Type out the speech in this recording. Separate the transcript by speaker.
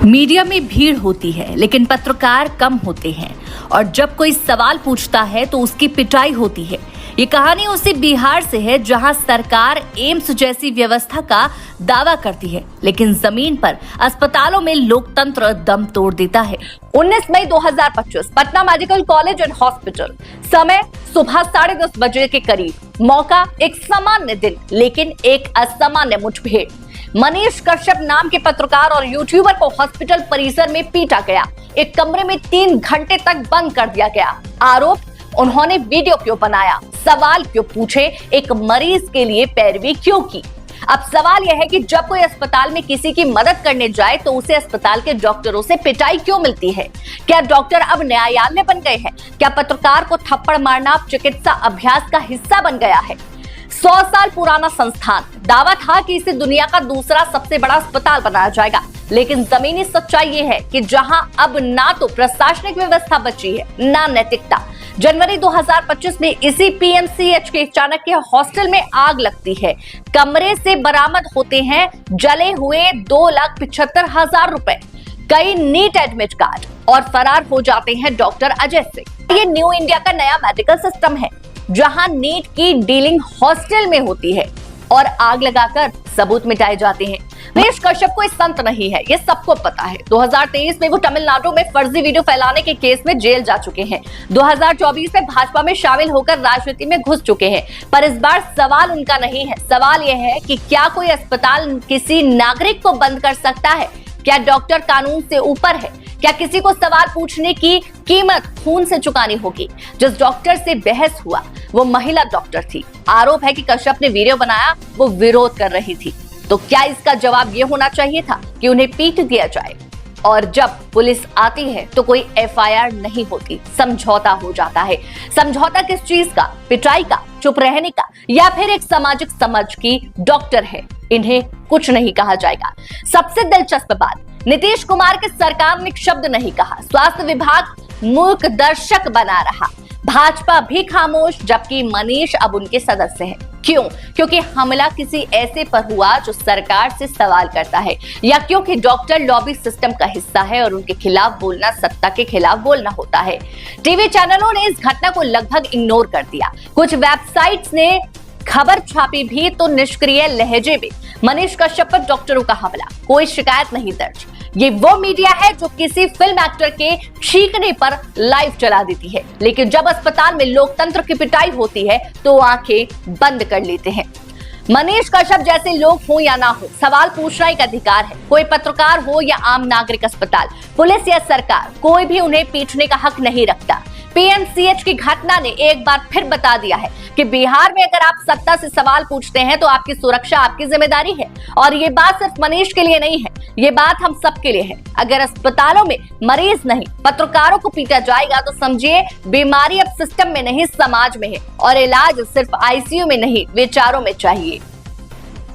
Speaker 1: Media में भीड़ होती है लेकिन पत्रकार कम होते हैं और जब कोई सवाल पूछता है तो उसकी पिटाई होती है। ये कहानी उसी बिहार से है जहां सरकार एम्स जैसी व्यवस्था का दावा करती है लेकिन जमीन पर अस्पतालों में लोकतंत्र दम तोड़ देता है। 19 मई 2025 Patna medical college and hospital, समय सुबह 10:30 बजे के करीब। मौका एक सामान्य दिन लेकिन एक असामान्य मुठभेड़। मनीष कश्यप नाम के पत्रकार और यूट्यूबर को हॉस्पिटल परिसर में पीटा गया। एक कमरे में 3 घंटे तक बंद कर दिया गया। आरोप, उन्होंने वीडियो क्यों बनाया, सवाल क्यों पूछे, एक मरीज के लिए पैरवी क्यों की। अब सवाल यह है कि जब कोई अस्पताल में किसी की मदद करने जाए तो उसे अस्पताल के डॉक्टरों से पिटाई क्यों मिलती है। क्या डॉक्टर अब न्यायालय बन गए हैं? क्या पत्रकार को थप्पड़ मारना अब चिकित्सा अभ्यास का हिस्सा बन गया है? 100 साल पुराना संस्थान, दावा था कि इसे दुनिया का दूसरा सबसे बड़ा अस्पताल बनाया जाएगा, लेकिन जमीनी सच्चाई ये है कि जहां अब ना तो प्रशासनिक व्यवस्था बची है ना नैतिकता। जनवरी 2025 में इसी पीएमसीएच के चाणक्य हॉस्टल में आग लगती है। कमरे से बरामद होते हैं जले हुए 2,75,000 रुपए, कई नीट एडमिट कार्ड और फरार हो जाते हैं डॉक्टर अजय सिंह। ये न्यू इंडिया का नया मेडिकल सिस्टम है जहां नीट की डीलिंग हॉस्टल में होती है और आग लगाकर सबूत मिटाए जाते हैं। मनीष कश्यप कोई संत नहीं है, ये सबको पता है। 2023 में वो तमिलनाडु में फर्जी वीडियो फैलाने के केस में जेल जा चुके हैं। 2024 में भाजपा में शामिल होकर राजनीति में घुस चुके हैं। पर इस बार सवाल उनका नहीं है। सवाल यह है कि क्या कोई अस्पताल किसी नागरिक को बंद कर सकता है? क्या डॉक्टर कानून से ऊपर है? क्या किसी को सवाल पूछने की कीमत खून से चुकानी होगी? जिस डॉक्टर से बहस हुआ वो महिला डॉक्टर थी। आरोप है कि कश्यप ने वीडियो बनाया, वो विरोध कर रही थी। तो क्या इसका जवाब ये होना चाहिए था कि उन्हें पीट दिया जाए? और जब पुलिस आती है तो कोई एफआईआर नहीं होती, समझौता हो जाता है। समझौता किस चीज का? पिटाई का, चुप रहने का, या फिर एक सामाजिक समझ की डॉक्टर है, इन्हें कुछ नहीं कहा जाएगा। सबसे दिलचस्प बात, नीतीश कुमार के सरकार ने शब्द नहीं कहा। स्वास्थ्य विभाग मूक दर्शक बना रहा। भाजपा भी खामोश, जबकि मनीष अब उनके सदस्य हैं। क्यों? क्योंकि हमला किसी ऐसे पर हुआ जो सरकार से सवाल करता है, या क्योंकि डॉक्टर लॉबी सिस्टम का हिस्सा है और उनके खिलाफ बोलना सत्ता के खिलाफ बोलना होता है। टीवी चैनलों ने इस घटना को लगभग इग्नोर कर दिया। कुछ वेबसाइट्स ने खबर छापी भी तो निष्क्रिय लहजे में। मनीष कश्यप पर डॉक्टरों का हमला, कोई शिकायत नहीं दर्ज। ये वो मीडिया है जो किसी फिल्म एक्टर के चीखने पर लाइव चला देती है, लेकिन जब अस्पताल में लोकतंत्र की पिटाई होती है तो आंखें बंद कर लेते हैं। मनीष कश्यप जैसे लोग हो या ना हो, सवाल पूछना एक अधिकार है। कोई पत्रकार हो या आम नागरिक, अस्पताल, पुलिस या सरकार, कोई भी उन्हें पीटने का हक नहीं रखता। पीएमसीएच की घटना ने एक बार फिर बता दिया है कि बिहार में अगर आप सत्ता से सवाल पूछते हैं तो आपकी सुरक्षा आपकी जिम्मेदारी है। और ये बात सिर्फ मनीष के लिए नहीं है, ये बात हम सबके लिए है। अगर अस्पतालों में मरीज नहीं, पत्रकारों को पीटा जाएगा तो समझिए बीमारी अब सिस्टम में नहीं समाज में है, और इलाज सिर्फ आईसीयू में नहीं, विचारों में चाहिए।